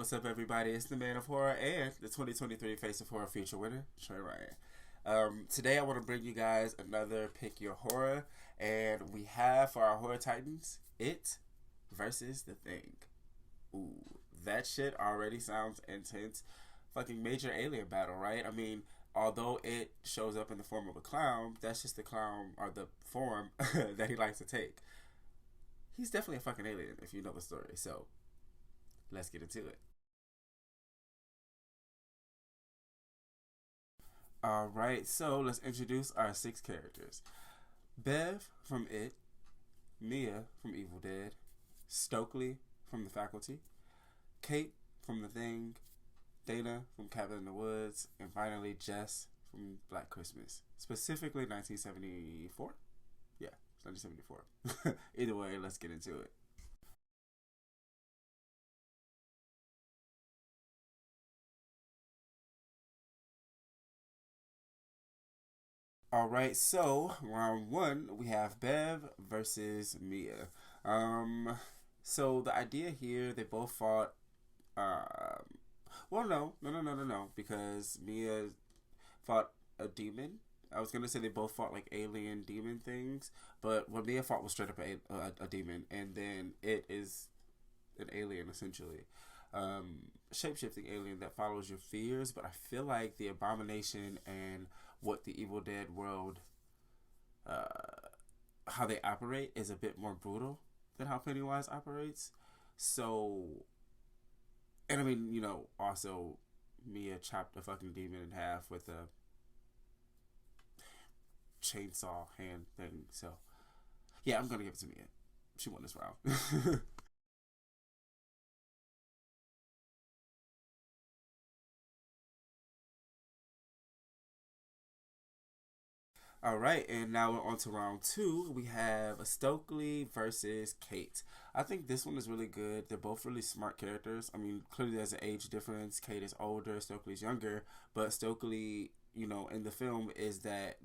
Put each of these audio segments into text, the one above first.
what's up, everybody? It's the Man of Horror and the 2023 Face of Horror feature winner, Trey Ryan. Today, I want to bring you guys another Pick Your Horror, and we have for our Horror Titans, It versus The Thing. Ooh, that shit already sounds intense. Fucking major alien battle, right? I mean, although it shows up in the form of a clown, that's just the clown or the form that he likes to take. He's definitely a fucking alien if you know the story, so let's get into it. Alright, so let's introduce our six characters. Bev from It, Mia from Evil Dead, Stokely from The Faculty, Kate from The Thing, Dana from Cabin in the Woods, and finally Jess from Black Christmas. Specifically 1974? Yeah, it's 1974. Either way, let's get into it. All right, so round one, we have Bev versus Mia. Um, so the idea here, they both fought. Um, well, no, because Mia fought a demon. I was gonna say they both fought like alien demon things, but what Mia fought was straight up a demon, and then it is an alien essentially, shape shifting alien that follows your fears. But I feel like the abomination and what the Evil Dead world, uh, how they operate, is a bit more brutal than how Pennywise operates. So, and I mean, also Mia chopped a fucking demon in half with a chainsaw hand thing. So, yeah, I'm gonna give it to Mia. She won this round. All right, and now we're on to round two. We have Stokely versus Kate. I think this one is really good. They're both really smart characters. I mean, clearly there's an age difference. Kate is older, Stokely's younger, but Stokely, in the film is that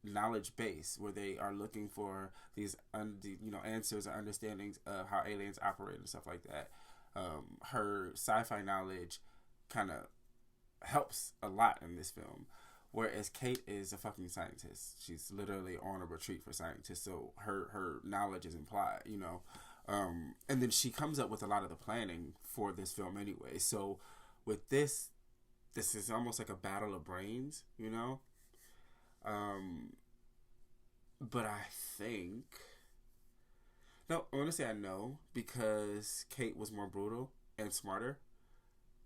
knowledge base where they are looking for these answers or understandings of how aliens operate and stuff like that. Her sci-fi knowledge kind of helps a lot in this film. Whereas Kate is a fucking scientist. She's literally on a retreat for scientists, so her knowledge is implied. And then she comes up with a lot of the planning for this film anyway. So with this is almost like a battle of brains. Um, but I think no, I want to say I know because Kate was more brutal and smarter.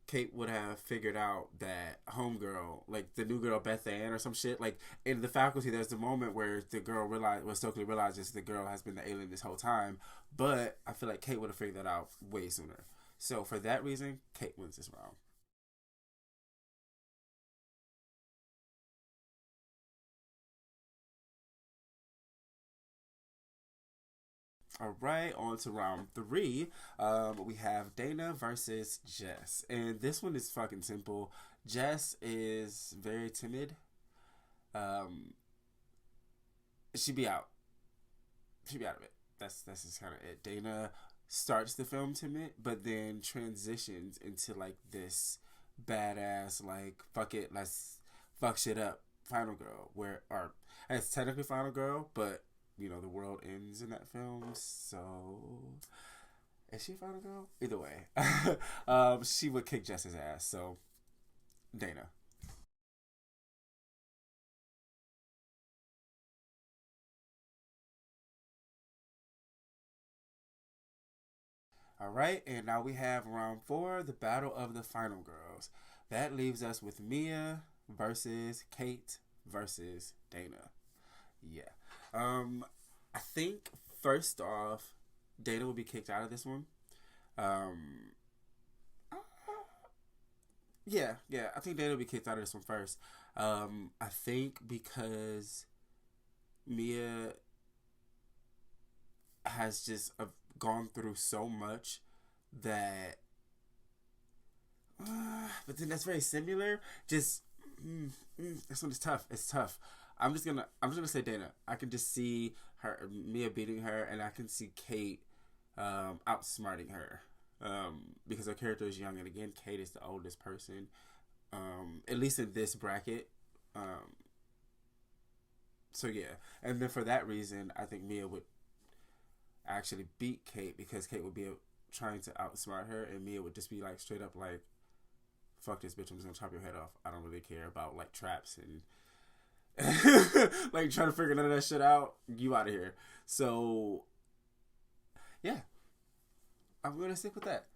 Kate would have figured out that homegirl, like the new girl Beth Ann or some shit, like in the faculty, there's the moment where Stokely realizes the girl has been the alien this whole time, but I feel like Kate would have figured that out way sooner. So for that reason, Kate wins this round. All right, on to round three. We have Dana versus Jess, and this one is fucking simple. Jess is very timid. Um, she'd be out. She'd be out of it. That's just kind of it. Dana starts the film timid, but then transitions into like this badass, like fuck it, let's fuck shit up, final girl. Where or it's technically final girl, but the world ends in that film. So is she a final girl? Either way, she would kick Jess's ass. So Dana. All right, and now we have round four, the battle of the final girls. That leaves us with Mia versus Kate versus Dana. Yeah. I think first off, Dana will be kicked out of this one. Um, yeah. I think Dana will be kicked out of this one first. I think because Mia has just gone through so much that but then that's very similar. Just this one is tough. It's tough. I'm just gonna say Dana. I can just see her Mia beating her, and I can see Kate outsmarting her. because her character is young, and again, Kate is the oldest person, at least in this bracket. Um, so yeah, and then for that reason, I think Mia would actually beat Kate because Kate would be trying to outsmart her, and Mia would just be like straight up like, "Fuck this bitch! I'm just gonna chop your head off. I don't really care about like traps and like trying to figure none of that shit out. You out of here." So yeah, I'm gonna stick with that.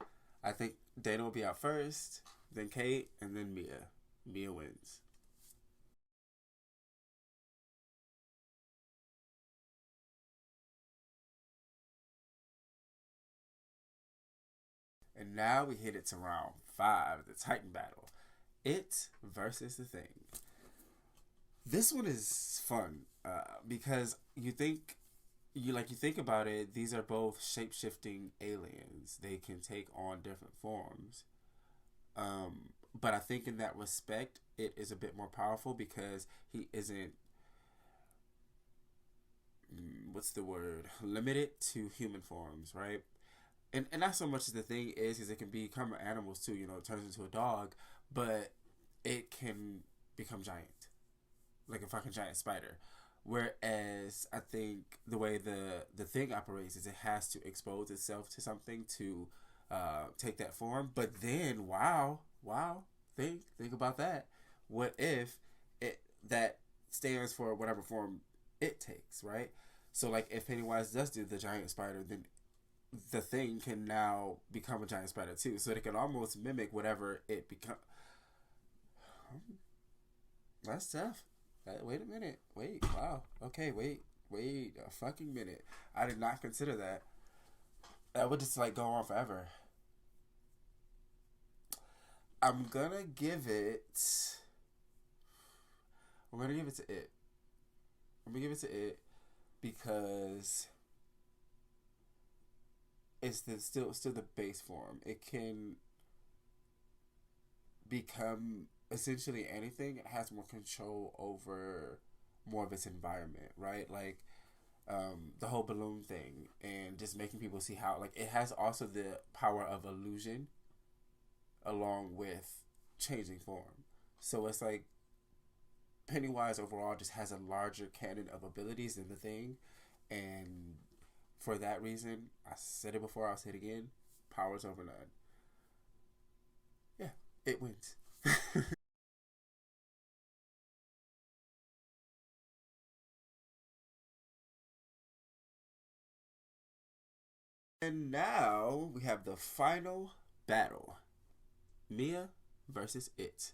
I think Dana will be out first, then Kate, and then Mia. Mia wins. And now we hit it to round five, the Titan battle. It versus the Thing. This one is fun because you think about it. These are both shape shifting aliens. They can take on different forms. But I think in that respect, it is a bit more powerful because he isn't, what's the word, limited to human forms, right? And not so much as the Thing is it can become animals too. You know, it turns into a dog, but it can become giant, like a fucking giant spider. Whereas I think the way the Thing operates is it has to expose itself to something to take that form. But then, wow, think about that. What if it that stands for whatever form it takes, right? So like if Pennywise does do the giant spider, then the Thing can now become a giant spider too. So it can almost mimic whatever it become. That's tough. Wait a minute. Wait. Wow. Okay. Wait a fucking minute. I did not consider that. That would just like go on forever. I'm gonna give it. I'm gonna give it to it. I'm gonna give it to it because it's still the base form. It can become essentially anything. It has more control over more of its environment, right? Like the whole balloon thing and just making people see how like it has also the power of illusion along with changing form. So it's like Pennywise overall just has a larger canon of abilities than the Thing, and for that reason, I said it before, I'll say it again. Powers over none. Yeah, it wins. And now we have the final battle: Mia versus It.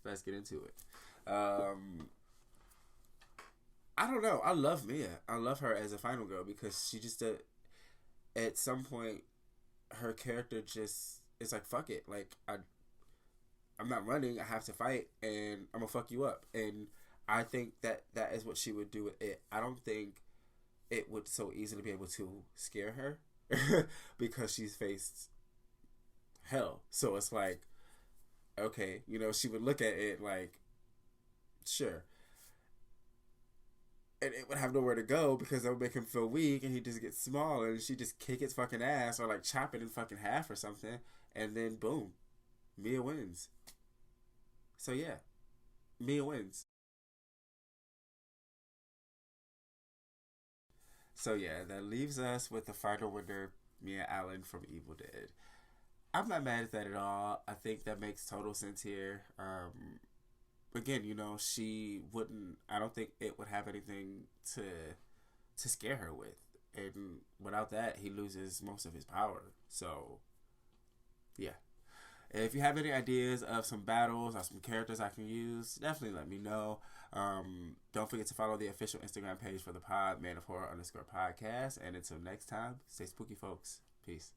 Let's get into it. I don't know. I love Mia. I love her as a final girl because she just at some point her character just is like fuck it. Like I'm not running. I have to fight, and I'm gonna fuck you up. And I think that is what she would do with it. I don't think it would so easily be able to scare her because she's faced hell. So it's like okay, you know, she would look at it like sure, and it would have nowhere to go because that would make him feel weak, and he just get smaller, and she just kick its fucking ass or like chop it in fucking half or something, and then boom, Mia wins. So yeah, Mia wins. So yeah, that leaves us with the final winner, Mia Allen from Evil Dead. I'm not mad at that at all. I think that makes total sense here. Again, you know, she wouldn't. I don't think it would have anything to to scare her with, and without that, he loses most of his power. So yeah. If you have any ideas of some battles or some characters I can use, definitely let me know. Don't forget to follow the official Instagram page for the pod, Man of Horror underscore podcast. And until next time, stay spooky, folks. Peace.